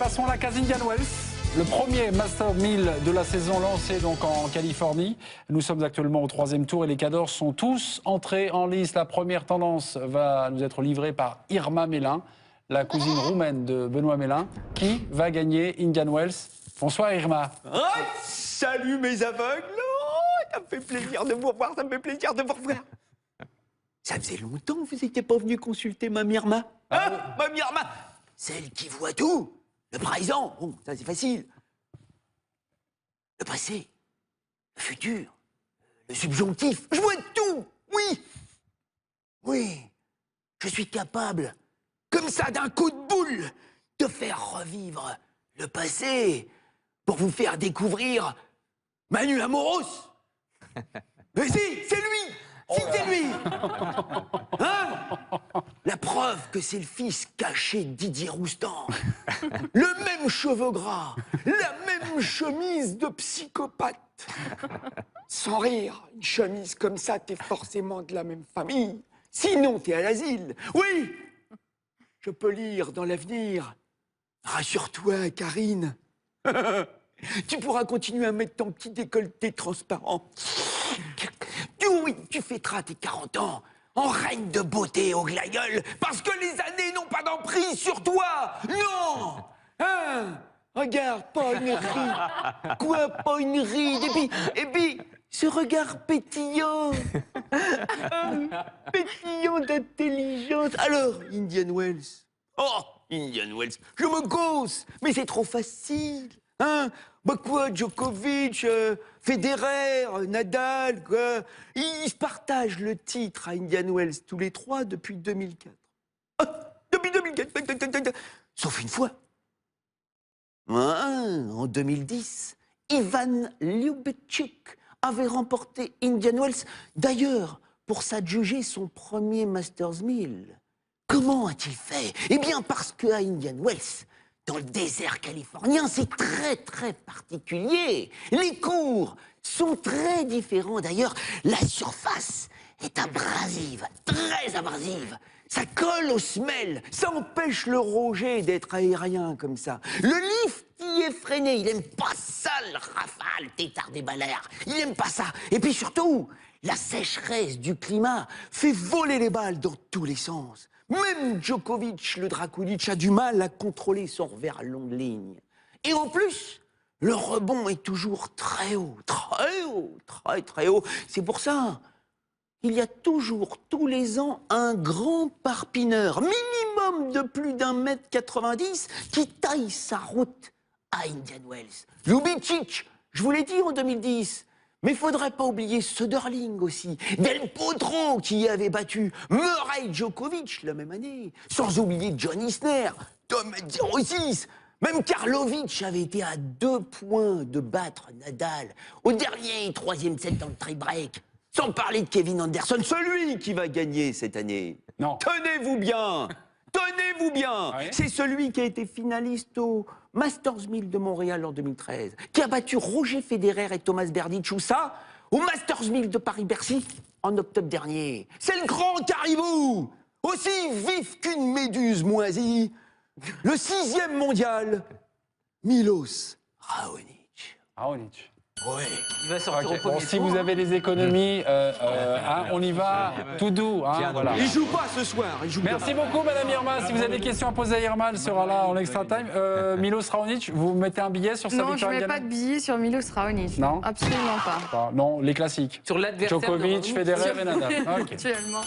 passons à la case Indian Wells. Le premier Master 1000 de la saison lancé donc en Californie. Nous sommes actuellement au 3e tour et les cadors sont tous entrés en lice. La première tendance va nous être livrée par Irma Mélin, la cousine roumaine de Benoît Mélin, qui va gagner Indian Wells. Bonsoir Irma. Oh, salut mes aveugles. Oh, ça me fait plaisir de vous revoir, ça me fait plaisir de vous revoir. Ça faisait longtemps que vous n'étiez pas venu consulter Mamie Irma. Hein, Mamie Irma, celle qui voit tout. Le présent, bon, ça c'est facile. Le passé, le futur, le subjonctif, je vois tout, oui. Oui, je suis capable, comme ça d'un coup de boule, de faire revivre le passé pour vous faire découvrir Manu Amoros. Mais si, c'est lui. Si, c'est lui. Hein? La preuve que c'est le fils caché de Didier Roustan. Le même cheveu gras, la même chemise de psychopathe. Sans rire, une chemise comme ça, t'es forcément de la même famille. Sinon, t'es à l'asile. Oui, je peux lire dans l'avenir. Rassure-toi, Karine. Tu pourras continuer à mettre ton petit décolleté transparent. Oui, tu fêteras tes 40 ans en reine de beauté au glaïeul parce que les années n'ont pas d'emprise sur toi. Non. Hein? Regarde, pas une ride. Quoi, pas une ride? Et puis, ce regard pétillant. Pétillant d'intelligence. Alors, Indian Wells. Oh, Indian Wells, je me gausse, mais c'est trop facile. Hein? Bah quoi, Djokovic, Federer, Nadal, quoi. Ils se partagent le titre à Indian Wells tous les trois depuis 2004. Ah, depuis 2004. Sauf une fois. En 2010, Ivan Ljubicic avait remporté Indian Wells, d'ailleurs, pour s'adjuger son premier Masters 1000. Comment a-t-il fait? Eh bien, parce qu'à Indian Wells, dans le désert californien, c'est très particulier. Les cours sont très différents. D'ailleurs, la surface est abrasive, très abrasive. Ça colle aux semelles, ça empêche le roger d'être aérien comme ça. Le lift y est freiné, il aime pas ça, le rafale, tétard des balairs. Il aime pas ça. Et puis surtout, la sécheresse du climat fait voler les balles dans tous les sens. Même Djokovic, le Drakulic, a du mal à contrôler son revers à longue ligne. Et en plus, le rebond est toujours très haut. Très haut. C'est pour ça qu'il y a toujours, tous les ans, un grand parpineur, minimum de plus d'1,90 m, qui taille sa route à Indian Wells. Ljubicic, je vous l'ai dit en 2010. Mais il ne faudrait pas oublier Söderling aussi, Del Potro qui avait battu Murray Djokovic la même année, sans oublier John Isner, Tom 06. Même Karlovic avait été à 2 points de battre Nadal au dernier 3e set dans le tie-break. Sans parler de Kevin Anderson, celui qui va gagner cette année. Non. Tenez-vous bien. Tenez-vous bien, ouais. C'est celui qui a été finaliste au Masters 1000 de Montréal en 2013, qui a battu Roger Federer et Thomas Berdych, ou ça, au Masters 1000 de Paris-Bercy en octobre dernier. C'est le grand caribou, aussi vif qu'une méduse moisie, le 6e mondial, Milos Raonic. Raonic. Oui. Il va sortir Okay. au premier Bon, si tour. vous avez des économies, hein, on y va tout doux. Hein, voilà. Il joue pas ce soir, il joue pas. Merci beaucoup, Madame Irma. Si vous avez des questions à poser à Irma, elle sera là en extra time. Milos Raonic, vous mettez un billet sur sa Non, je victoire ne mets Indian pas de billet sur Milos Raonic. Non. Absolument pas. Non, les classiques. Sur l'adversaire de Djokovic, Raonic. Federer et Nadal. Ok. Actuellement.